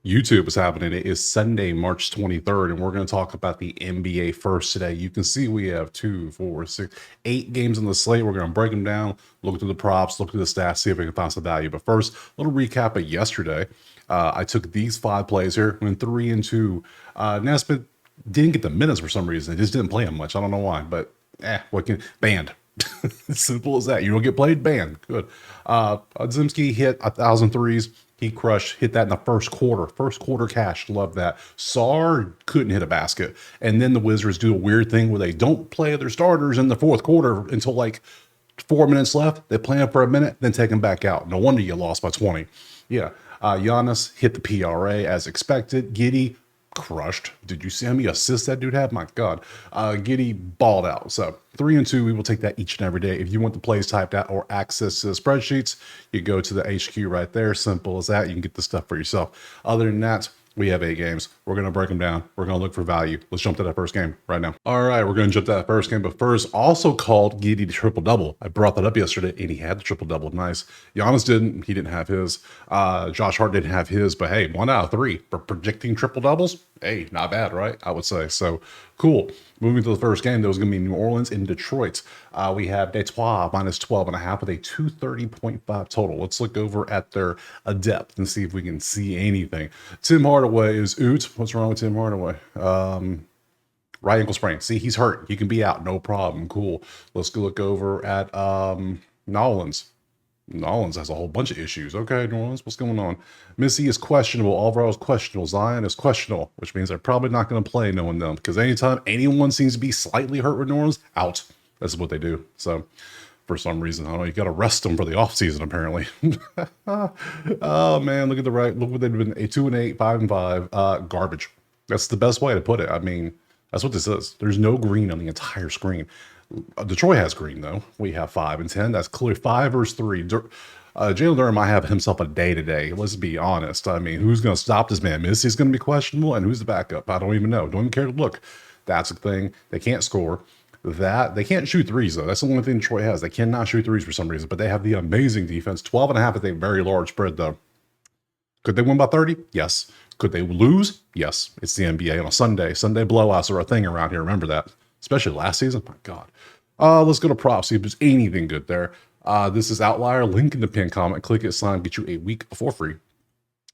YouTube is happening. It is Sunday, March 23rd, and we're going to talk about the NBA first today. You can see we have 2, 4, 6, 8 games on the slate. We're going to break them down, look through the props, look through the stats, see if we can find some value. But first, a little recap of yesterday. I took these 5 plays here, went 3 and 2. Nesbitt didn't get the minutes for some reason. It just didn't play him much. I don't know why, but what can banned. Simple as that. You don't get played, banned. Good. Zimski hit 1,000 threes. He crushed, hit that in the first quarter. First quarter cash. Love that. Sar couldn't hit a basket. And then the Wizards do a weird thing where they don't play their starters in the fourth quarter until like 4 minutes left. They play them for a minute, then take them back out. No wonder you lost by 20. Yeah. Giannis hit the PRA as expected. Giddey crushed. Did you see how many assists that dude had? My God. Giddey balled out. So 3 and 2, we will take that each and every day. If you want the plays typed out or access to the spreadsheets, you go to the HQ right there. Simple as that. You can get the stuff for yourself. Other than that, we have 8 games. We're going to break them down. We're going to look for value. Let's jump to that first game right now. All right, we're going to jump to that first game. But first, also called Giddey the triple-double. I brought that up yesterday, and he had the triple-double. Nice. Giannis didn't. He didn't have his. Josh Hart didn't have his. But, hey, 1 out of 3 for predicting triple-doubles. Hey, not bad, right? I would say. So, cool. Moving to the first game, that was going to be New Orleans in Detroit. We have Detroit minus 12.5 with a 230.5 total. Let's look over at their depth and see if we can see anything. Tim Hardaway is out. What's wrong with Tim Hardaway? Right ankle sprain. See, he's hurt. He can be out. No problem. Cool. Let's go look over at Nolans. Nolans has a whole bunch of issues. Okay, New Orleans, what's going on? Missy is questionable. Alvaro is questionable. Zion is questionable, which means they're probably not going to play knowing them because anytime anyone seems to be slightly hurt with New Orleans, out. That's what they do. So for some reason, I don't know, you got to rest them for the offseason, apparently. Oh, man, look at the right. Look what they've been, 2-8, 5-5. Garbage. That's the best way to put it. I mean, that's what this is. There's no green on the entire screen. Detroit has green, though. We have 5 and 10. That's clear. 5 versus 3. Jalen Durham might have himself a day-to-day. Let's be honest. I mean, who's going to stop this man? Missy's going to be questionable, and who's the backup? I don't even know. Don't even care to look. That's the thing. They can't score. They can't shoot threes, though. That's the only thing Detroit has. They cannot shoot threes for some reason, but they have the amazing defense. 12.5 is a very large spread, though. Could they win by 30? Yes. Could they lose? Yes. It's the NBA on a Sunday. Sunday blowouts are a thing around here. Remember that. Especially last season. My God. Let's go to props, see if there's anything good there. This is Outlier. Link in the pinned comment. Click it, sign, get you a week for free.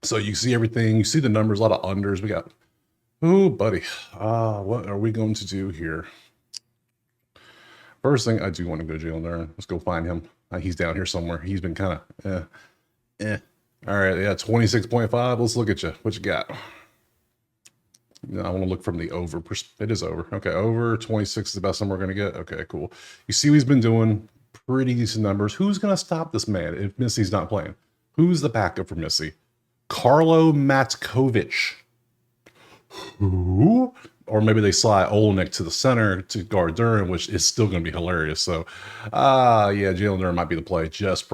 So you see everything. You see the numbers, a lot of unders. We got, oh, buddy. What are we going to do here? First thing, I do want to go to Jalen Durham. Let's go find him. He's down here somewhere. He's been kind of, All right, yeah, 26.5. Let's look at you. What you got? I want to look from the over. It is over. Okay, over 26 is the best number we're going to get. Okay, cool. You see what he's been doing. Pretty decent numbers. Who's going to stop this man if Missy's not playing? Who's the backup for Missy? Carlo Matkovic. Who? Or maybe they slide Olenek to the center to guard Durham, which is still going to be hilarious. So, yeah, Jalen Durham might be the play just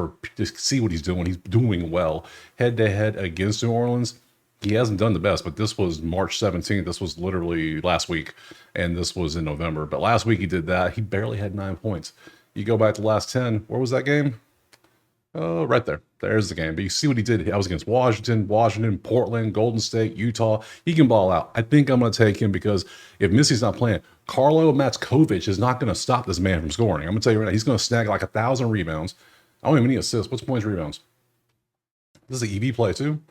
see what he's doing. He's doing well. Head-to-head against New Orleans. He hasn't done the best, but this was March 17th. This was literally last week, and this was in November. But last week he did that. He barely had 9 points. You go back to the last 10. Where was that game? Oh, right there. There's the game. But you see what he did. I was against Washington, Portland, Golden State, Utah. He can ball out. I think I'm going to take him because if Missy's not playing, Carlo Matkovic is not going to stop this man from scoring. I'm going to tell you right now, he's going to snag like 1,000 rebounds. I don't even need assists. What's points, rebounds? This is an EV play, too.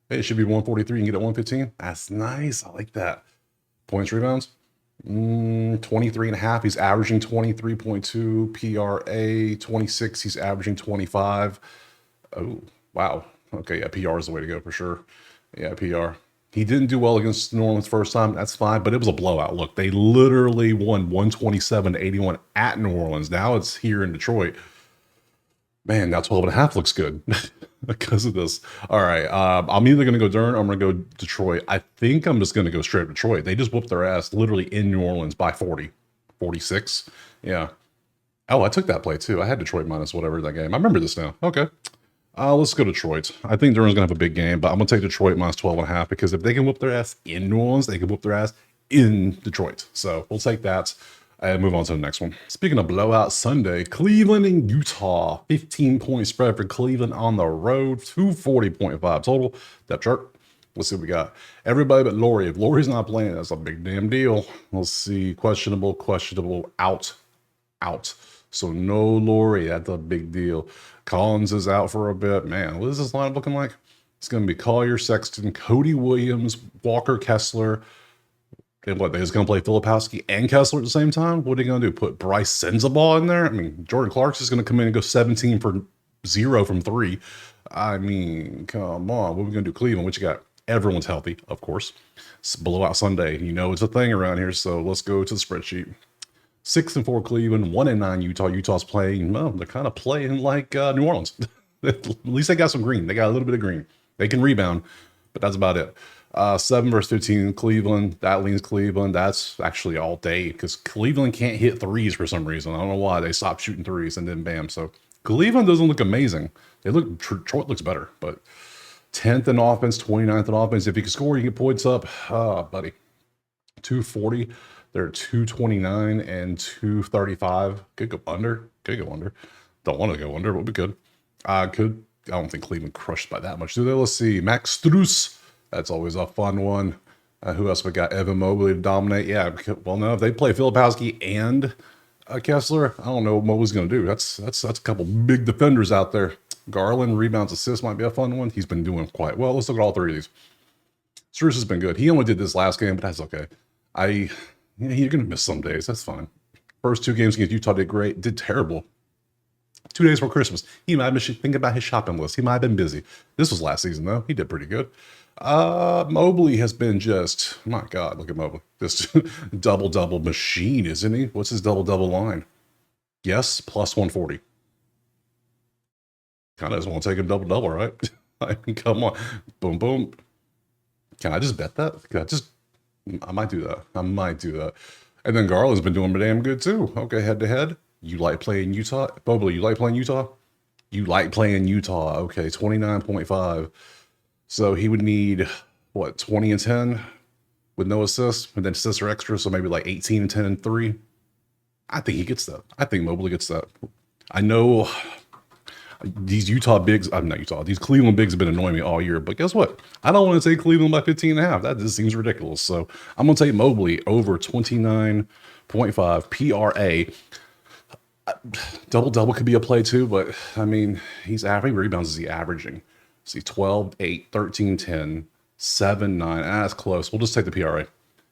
Hey, it should be 143 and get it 115. That's nice. I like that. Points, rebounds. 23.5. He's averaging 23.2. PRA 26. He's averaging 25. Oh, wow. Okay, yeah, PR is the way to go for sure. Yeah, PR. He didn't do well against New Orleans first time. That's fine, but it was a blowout. Look, they literally won 127-81 at New Orleans. Now it's here in Detroit. Man, now 12.5 looks good because of this. All right, I'm either going to go Durham or I'm going to go Detroit. I think I'm just going to go straight Detroit. They just whooped their ass literally in New Orleans by 40, 46. Yeah. Oh, I took that play too. I had Detroit minus whatever that game. I remember this now. Okay. Let's go Detroit. I think Durham's going to have a big game, but I'm going to take Detroit minus 12.5 because if they can whoop their ass in New Orleans, they can whoop their ass in Detroit. So we'll take that. And move on to the next one. Speaking of blowout Sunday, Cleveland and Utah. 15-point spread for Cleveland on the road. 240.5 total. Depth chart. Let's see what we got. Everybody but Laurie. If Laurie's not playing, that's a big damn deal. Let's see. Questionable, out. So no Laurie. That's a big deal. Collins is out for a bit. Man, what is this lineup looking like? It's going to be Collier, Sexton, Cody Williams, Walker, Kessler. And what, they're just going to play Filipowski and Kessler at the same time? What are they going to do? Put Bryce Sensabaugh in there? I mean, Jordan Clark's just going to come in and go 17 for 0 from 3. I mean, come on. What are we going to do? Cleveland, what you got? Everyone's healthy, of course. It's blowout Sunday. You know it's a thing around here, so let's go to the spreadsheet. 6-4 Cleveland, 1-9 Utah. Utah's playing, well, they're kind of playing like New Orleans. At least they got some green. They got a little bit of green. They can rebound, but that's about it. 7-15 Cleveland. That leans Cleveland. That's actually all day because Cleveland can't hit threes for some reason. I don't know why. They stopped shooting threes and then bam. So Cleveland doesn't look amazing. They look, Detroit looks better, but 10th in offense, 29th in offense. If you can score, you get points up. Buddy. 240. They're 229 and 235. Could go under. Don't want to go under, but we could. I don't think Cleveland crushed by that much, do they? Let's see. Max Strus. That's always a fun one. Who else we got? Evan Mobley to dominate. Yeah, well, no, if they play Filipowski and Kessler, I don't know what Mobley's going to do. That's a couple big defenders out there. Garland, rebounds, assists might be a fun one. He's been doing quite well. Let's look at all three of these. Strus has been good. He only did this last game, but that's okay. You're going to miss some days. That's fine. First 2 games against Utah did great. Did terrible. 2 days before Christmas. He might have been thinking about his shopping list. He might have been busy. This was last season, though. He did pretty good. Mobley has been just, my God, look at Mobley. This double-double machine, isn't he? What's his double-double line? Yes, plus 140. Kind of just want to take him double-double, right? I mean, come on. Boom, boom. Can I just bet that? I might do that. And then Garland's been doing damn good, too. Okay, head-to-head. You like playing Utah? Mobley, you like playing Utah? You like playing Utah. Okay, 29.5. So he would need, what, 20 and 10 with no assists? And then assists are extra, so maybe like 18 and 10 and 3. I think he gets that. I think Mobley gets that. I know these these Cleveland bigs have been annoying me all year, but guess what? I don't want to take Cleveland by 15.5. That just seems ridiculous. So I'm going to take Mobley over 29.5 PRA. Double-double could be a play too, but I mean, how many rebounds is he averaging? See, 12, 8, 13, 10, 7, 9. That's close. We'll just take the PRA.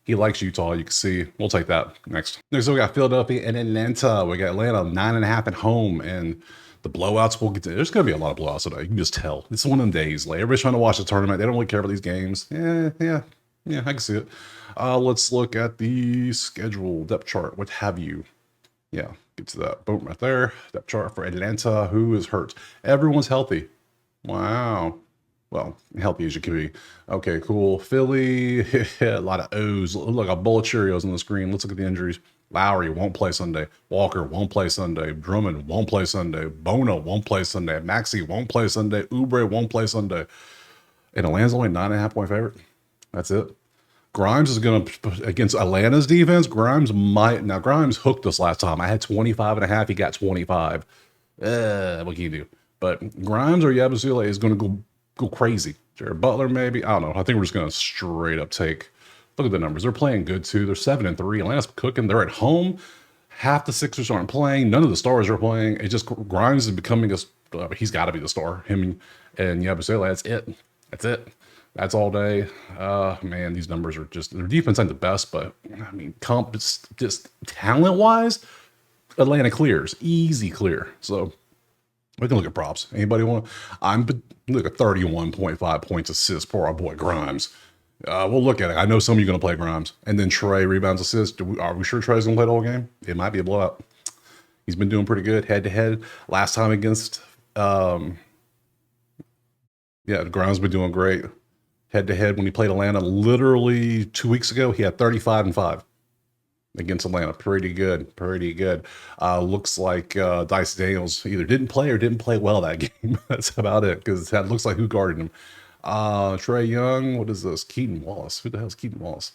He likes Utah. You can see. We'll take that next. Next, we got Philadelphia and Atlanta. We got Atlanta 9.5 at home, and the blowouts we'll get to. There's going to be a lot of blowouts today. You can just tell. It's one of them days. Like, everybody's trying to watch the tournament. They don't really care about these games. Yeah, I can see it. Let's look at the schedule, depth chart, what have you. Yeah, get to that. Boom, right there. Depth chart for Atlanta. Who is hurt? Everyone's healthy. Wow. Well, healthy as you can be. Okay, cool. Philly, a lot of O's. Look, a bowl of Cheerios on the screen. Let's look at the injuries. Lowry won't play Sunday. Walker won't play Sunday. Drummond won't play Sunday. Bono won't play Sunday. Maxey won't play Sunday. Oubre won't play Sunday. And Atlanta's only 9.5-point favorite. That's it. Grimes is going to, against Atlanta's defense, Grimes hooked us last time. I had 25.5. He got 25. What can you do? But Grimes or Yabusele is going to go crazy. Jared Butler, maybe. I don't know. I think we're just going to straight up take. Look at the numbers. They're playing good, too. They're 7-3. Atlanta's cooking. They're at home. Half the Sixers aren't playing. None of the stars are playing. It just, Grimes is becoming he's got to be the star. Him and Yabusele, that's it. That's all day. Man, these numbers are just, their defense ain't the best, but I mean, just talent-wise, Atlanta clears. Easy clear. So we can look at props. Anybody want to? Look at 31.5 points assists for our boy Grimes. We'll look at it. I know some of you are going to play Grimes. And then Trey, rebounds, assists. Are we sure Trey's going to play the whole game? It might be a blowout. He's been doing pretty good head-to-head. Last time against, Grimes been doing great. Head-to-head when he played Atlanta literally 2 weeks ago, he had 35-5 against Atlanta. Pretty good. Looks like Dice Daniels either didn't play or didn't play well that game. That's about it, because that looks like who guarded him. Trey Young, what is this? Keaton Wallace. Who the hell is Keaton Wallace?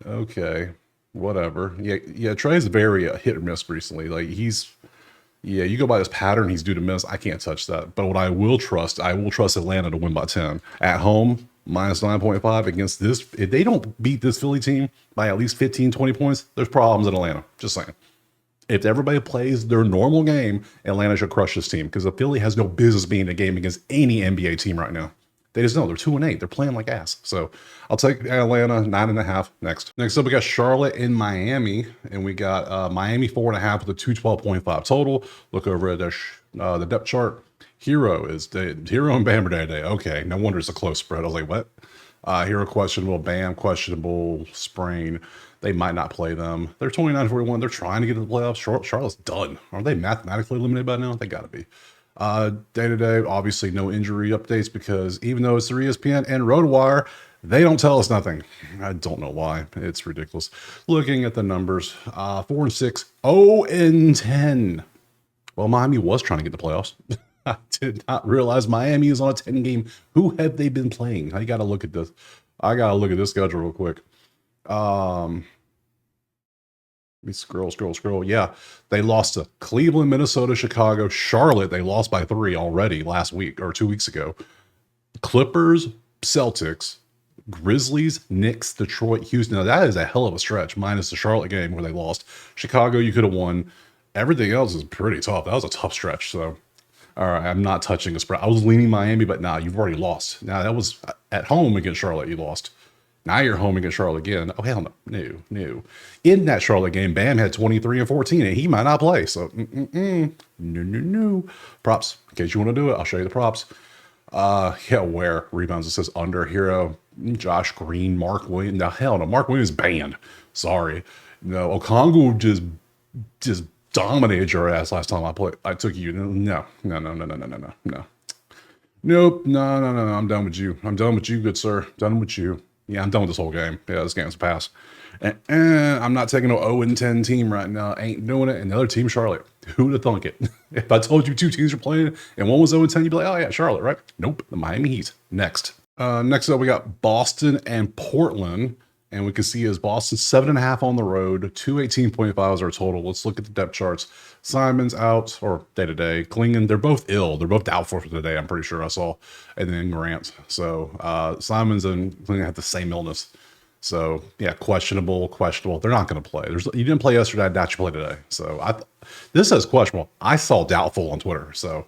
Okay, whatever. Yeah. Trey's very hit or miss recently. Like you go by this pattern, he's due to miss. I can't touch that. But what I will trust Atlanta to win by 10 at home. minus 9.5 against this. If they don't beat this Philly team by at least 15, 20 points, there's problems in Atlanta. Just saying. If everybody plays their normal game, Atlanta should crush this team because the Philly has no business being in a game against any NBA team right now. They just know they're 2-8. They're playing like ass. So I'll take Atlanta 9.5 next. Next up, we got Charlotte in Miami, and we got Miami 4.5 with a 212.5 total. Look over at the depth chart. Hero and Bam are day. Okay, no wonder it's a close spread. I was like, what? Hero questionable, Bam questionable, sprain. They might not play them. They're 29-41. They're trying to get to the playoffs. Charlotte's done. Are they mathematically eliminated by now? They got to be. Day-to-day, obviously no injury updates because even though it's through ESPN and RotoWire, they don't tell us nothing. I don't know why. It's ridiculous. Looking at the numbers, 4-6, 0-10. Well, Miami was trying to get the playoffs. I did not realize Miami is on a 10 game. Who have they been playing? I got to look at this. I got to look at this schedule real quick. Let me scroll. Yeah, they lost to Cleveland, Minnesota, Chicago, Charlotte. They lost by 3 already last week or 2 weeks ago. Clippers, Celtics, Grizzlies, Knicks, Detroit, Houston. Now, that is a hell of a stretch, minus the Charlotte game where they lost. Chicago, you could have won. Everything else is pretty tough. That was a tough stretch. So, all right, I'm not touching a spread. I was leaning Miami, but nah, you've already lost. Now, that was at home against Charlotte. You lost. Now you're home against Charlotte again. Oh, hell no. No. In that Charlotte game, Bam had 23 and 14, and he might not play. So, no. Props. In case you want to do it, I'll show you the props. Yeah, where? Rebounds, it says under. Hero, Josh Green, Mark Williams. Now, hell no. Mark Williams banned. Sorry. No, Okongwu just dominated your ass last time I took you. No. Nope. No. I'm done with you. I'm done with you, good sir. Done with you. Yeah, I'm done with this whole game. Yeah, this game's a pass. And I'm not taking no 0-10 team right now. Ain't doing it. And the other team, Charlotte. Who would have thunk it? If I told you 2 teams were playing and one was 0-10, you'd be like, oh yeah, Charlotte, right? Nope, the Miami Heat. Next. Next up, we got Boston and Portland. And we can see is Boston 7.5 on the road, 218.5 is our total. Let's look at the depth charts. Simon's out, or day-to-day. Klingon, they're both ill. They're both doubtful for today, I'm pretty sure I saw. And then Grant. So Simons and Klingon have the same illness. So, yeah, questionable. They're not going to play. You didn't play yesterday, I doubt you play today. So this says questionable. I saw doubtful on Twitter. So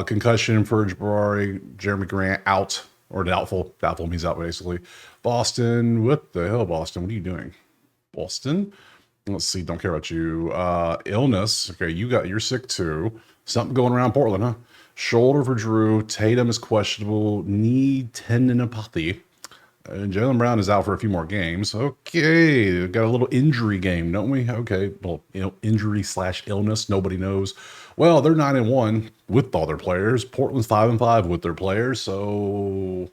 concussion for Jabari, Jeremy Grant out. Or doubtful. Doubtful means out, basically. Boston. What the hell, Boston? What are you doing? Boston? Let's see. Don't care about you. Illness. Okay, you're sick too. Something going around Portland, huh? Shoulder for Drew. Tatum is questionable. Knee tendinopathy. And Jaylen Brown is out for a few more games. Okay, got a little injury game, don't we? Okay, well, injury/illness. Nobody knows. Well, they're 9-1 with all their players. Portland's 5-5 with their players. So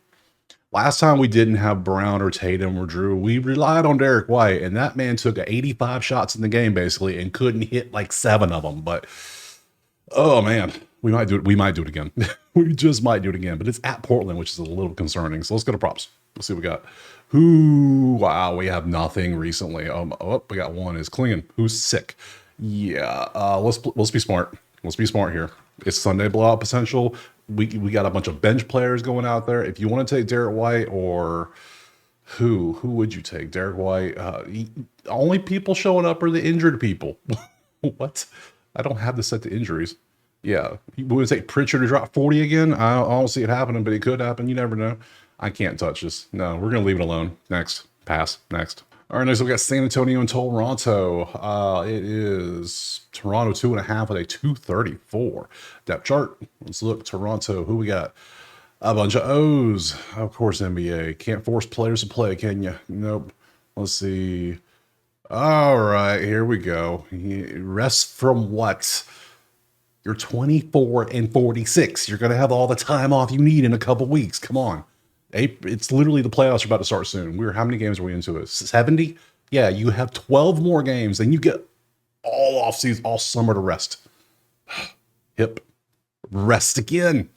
last time we didn't have Brown or Tatum or Drew, we relied on Derek White, and that man took 85 shots in the game basically and couldn't hit like 7 of them. But oh man, we might do it. We might do it again. We just might do it again. But it's at Portland, which is a little concerning. So let's go to props. Let's see what we got. Wow, we have nothing recently. We got one is Klingon, who's sick. Yeah, let's be smart. Let's be smart here. It's Sunday blowout potential. We got a bunch of bench players going out there. If you want to take Derek White or who would you take? Derek White. Only people showing up are the injured people. What? I don't have this set to injuries. Yeah, we would take Pritchard to drop 40 again. I don't see it happening, but it could happen. You never know. I can't touch this. No, we're going to leave it alone. Next. Pass. Next. All right, next we got San Antonio and Toronto. It is Toronto 2.5 with a 234 depth chart. Let's look. Toronto, who we got? A bunch of O's. Of course, NBA. Can't force players to play, can you? Nope. Let's see. All right, here we go. Rest from what? You're 24 and 46. You're going to have all the time off you need in a couple weeks. Come on. It's literally the playoffs are about to start soon. How many games are we into it? 70? Yeah, you have 12 more games, and you get all off season, all summer to rest. Hip. Rest again.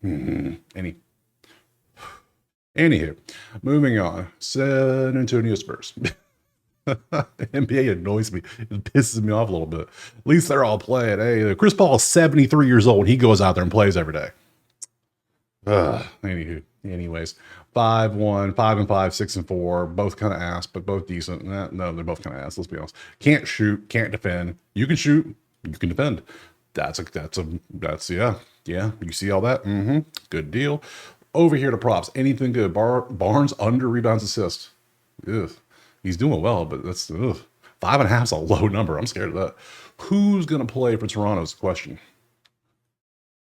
Anywho, moving on. San Antonio Spurs. NBA annoys me. It pisses me off a little bit. At least they're all playing. Hey, Chris Paul is 73 years old. He goes out there and plays every day. Anyways, 5-1, 5-5, 6-4, both kind of ass, but both decent. No, they're both kind of ass. Let's be honest. Can't shoot, can't defend. You can shoot, you can defend. That's yeah. You see all that? Good deal. Over here to props. Anything good? Barnes under rebounds, assists. Ugh. He's doing well, but that's 5.5 is a low number. I'm scared of that. Who's gonna play for Toronto is the question.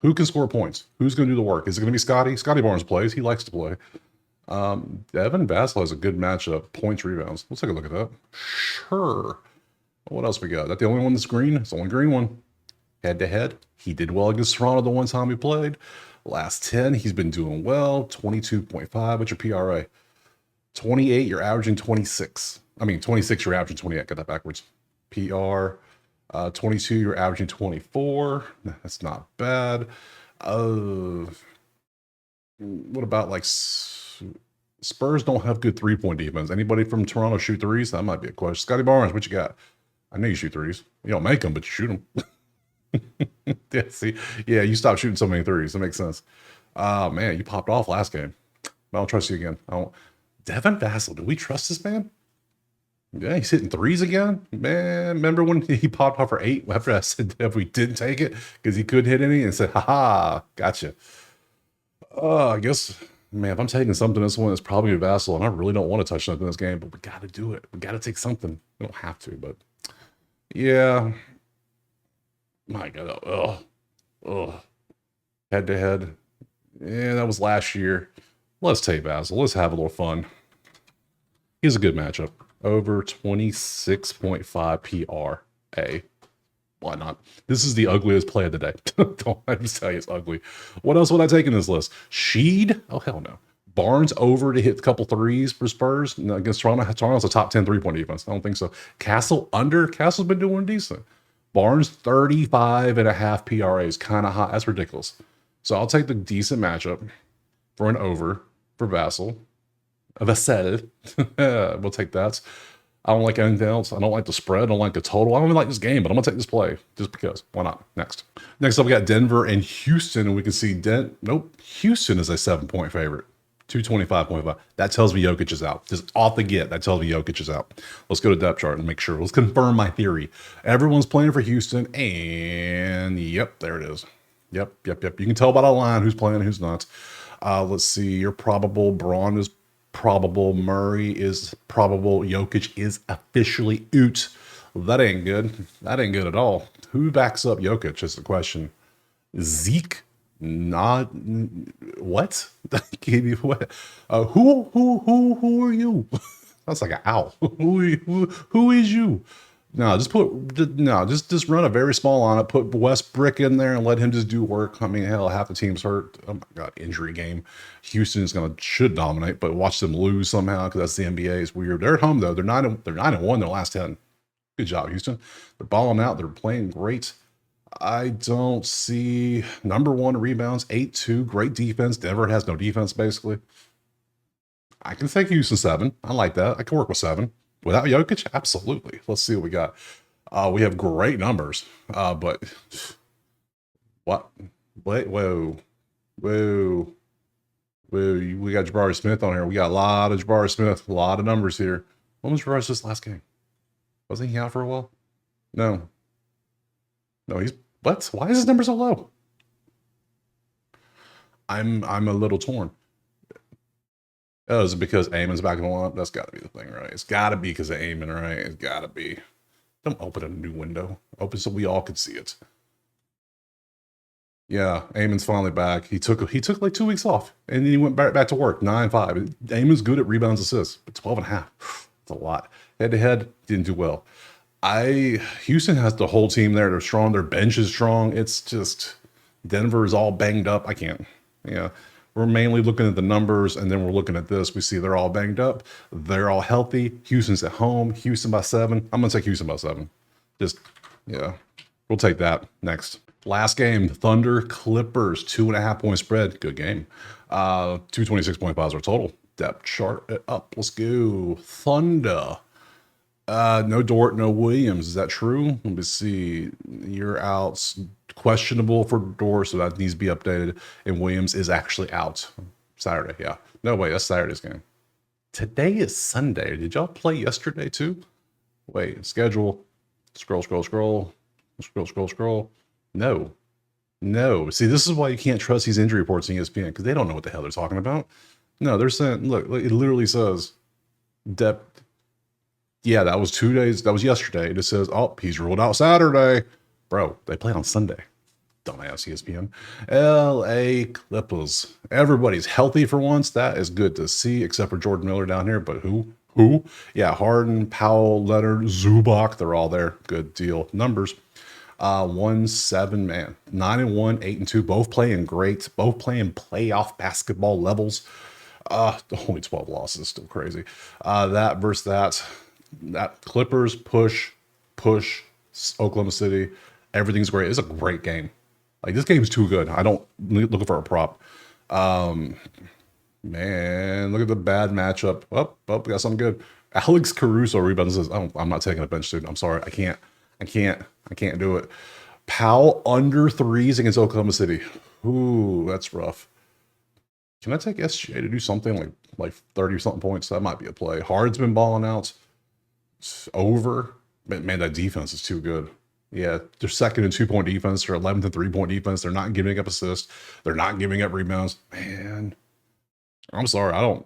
Who can score points? Who's gonna do the work? Is it gonna be Scotty? Scotty Barnes plays. He likes to play. Devin Vassell has a good matchup. Points, rebounds. Let's take a look at that. Sure. What else we got? Is that the only one that's green? It's the only green one. Head to head, he did well against Toronto the one time he played. Last 10, he's been doing well. 22.5. What's your PRA? 28, you're averaging 26. I mean, 26, you're averaging 28. Got that backwards. PR, 22, you're averaging 24. That's not bad. What about like Spurs don't have good 3-point defense. Anybody from Toronto shoot threes? That might be a question. Scotty Barnes, what you got? I know you shoot threes. You don't make them, but you shoot them. Yeah, see, yeah, you stopped shooting so many threes. That makes sense. Man, you popped off last game. I don't trust you again. I don't. Devin Vassell, do we trust this man? Yeah, he's hitting threes again. Man, remember when he popped off for 8 after I said if we didn't take it because he couldn't hit any and said, haha, gotcha. I guess, man, if I'm taking something this one, it's probably Vassell, and I really don't want to touch something in this game, but we got to do it. We got to take something. We don't have to, but yeah. My God, head to head. Yeah, that was last year. Let's take Vassell. Let's have a little fun. He's a good matchup. Over 26.5 PRA. Why not? This is the ugliest play of the day. Don't I just tell you it's ugly. What else would I take in this list? Sheed? Oh, hell no. Barnes over to hit a couple threes for Spurs against Toronto. Toronto's a top 10 3-point defense. I don't think so. Castle under. Castle's been doing decent. Barnes 35.5 PRA is kind of hot. That's ridiculous. So I'll take the decent matchup for an over for Vassell. Vassell. We'll take that. I don't like anything else. I don't like the spread. I don't like the total. I don't even like this game, but I'm going to take this play just because. Why not? Next up, we got Denver and Houston, and we can see Houston is a 7-point favorite. 225.5. That tells me Jokic is out. Just off the get, that tells me Jokic is out. Let's go to depth chart and make sure. Let's confirm my theory. Everyone's playing for Houston, and yep, there it is. Yep. You can tell by the line who's playing and who's not. Let's see. You're probable. Braun is probable. Murray is probable. Jokic is officially out. That ain't good. That ain't good at all. Who backs up Jokic is the question. Zeke? Not what? What? Who are you? That's like an owl. Who is you? No, just run a very small on it. Put Westbrook in there and let him just do work. I mean, hell, half the team's hurt. Oh my God, injury game. Houston should dominate, but watch them lose somehow because that's the NBA. It's weird. They're at home though. They're 9-1 their last 10. Good job, Houston. They're balling out. They're playing great. I don't see number 1 rebounds, 8-2, great defense. Denver has no defense, basically. I can take Houston 7. I like that. I can work with 7. Without Jokic, absolutely. Let's see what we got. We have great numbers, but what? Wait, whoa. We got Jabari Smith on here. We got a lot of Jabari Smith, a lot of numbers here. When was Jabari Smith's last game? Wasn't he out for a while? No, he's what? Why is his number so low? I'm a little torn. Oh, is it because Amon's back in the lineup? That's got to be the thing, right? It's got to be because of Amon, right? It's got to be. Don't open a new window. Open so we all could see it. Yeah, Amon's finally back. He took like 2 weeks off, and then he went back to work. 9-5. Amon's good at rebounds, assists, but 12.5. That's a lot. Head to head, didn't do well. Houston has the whole team there. They're strong. Their bench is strong. It's just Denver is all banged up. I can't. Yeah, we're mainly looking at the numbers, and then we're looking at this. We see they're all banged up. They're all healthy. Houston's at home. Houston by 7. I'm gonna take Houston by 7. Just yeah, we'll take that next. Last game, Thunder Clippers, 2.5 point spread. Good game. 226.5 is our total. Depth chart it up. Let's go. Thunder. No Dort, no Williams. Is that true? Let me see. You're out. Questionable for Dort, so that needs to be updated. And Williams is actually out Saturday. Yeah. No, wait, that's Saturday's game. Today is Sunday. Did y'all play yesterday too? Wait, schedule. Scroll. No. No. See, this is why you can't trust these injury reports in ESPN, because they don't know what the hell they're talking about. No, they're saying, look, it literally says depth. Yeah, that was 2 days. That was yesterday. It just says, oh, he's ruled out Saturday. Bro, they play on Sunday. Dumbass ESPN. LA Clippers. Everybody's healthy for once. That is good to see, except for Jordan Miller down here. But who? Yeah, Harden, Powell, Leonard, Zubac. They're all there. Good deal. Numbers. 1-7, man. 9-1, 8-2. Both playing great. Both playing playoff basketball levels. Only 12 losses. Still crazy. That versus that. That Clippers push Oklahoma City. Everything's great. It's a great game. Like, this game's too good. I don't looking for a prop. Man, look at the bad matchup. Oh, we got something good. Alex Caruso rebounds says, I'm not taking a bench student. I'm sorry. I can't do it. Powell under threes against Oklahoma City. Ooh, that's rough. Can I take SGA to do something like 30 something points? That might be a play. Hard's been balling out. It's over. Man, that defense is too good. Yeah, they're second in 2-point defense. They're 11th in 3-point defense. They're not giving up assists. They're not giving up rebounds. Man, I'm sorry. I don't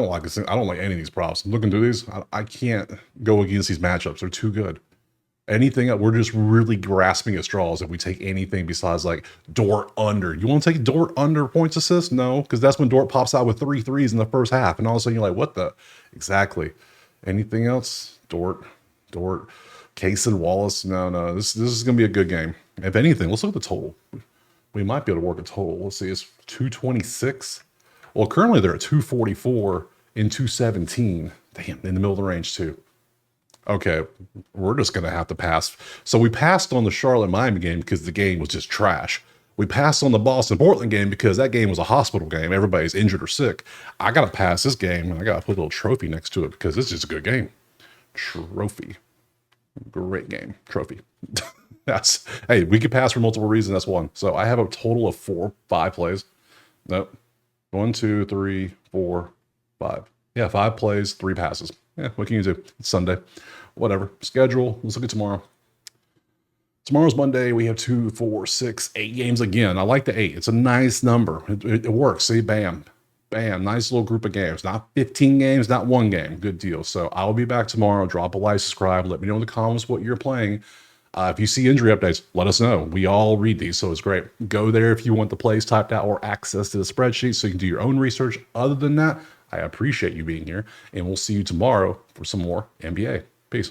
like this. I don't like any of these props. I'm looking through these. I can't go against these matchups. They're too good. Anything that we're just really grasping at straws if we take anything besides like Dort under. You want to take Dort under points assist? No, because that's when Dort pops out with 3 threes in the first half, and all of a sudden you're like, what the? Exactly. Anything else? Dort. Case and Wallace. No. This is gonna be a good game. If anything, let's look at the total. We might be able to work a total. Let's see. It's 226. Well, currently they're at 244 and 217. Damn, in the middle of the range too. Okay, we're just gonna have to pass. So we passed on the Charlotte-Miami game because the game was just trash. We passed on the Boston-Portland game because that game was a hospital game. Everybody's injured or sick. I gotta pass this game, and I gotta put a little trophy next to it because it's just a good game. Trophy. Great game. Trophy. Hey, we could pass for multiple reasons. That's one. So I have a total of 5 plays. Nope. 1, 2, 3, 4, 5. Yeah, 5 plays, 3 passes. Yeah, what can you do? It's Sunday. Whatever. Schedule. Let's look at tomorrow. Tomorrow's Monday. We have 2, 4, 6, 8 games again. I like the 8. It's a nice number. It works. See, bam. Nice little group of games. Not 15 games, not 1 game. Good deal. So I'll be back tomorrow. Drop a like, subscribe. Let me know in the comments what you're playing. If you see injury updates, let us know. We all read these, so it's great. Go there if you want the plays typed out or access to the spreadsheet so you can do your own research. Other than that, I appreciate you being here, and we'll see you tomorrow for some more NBA. Peace.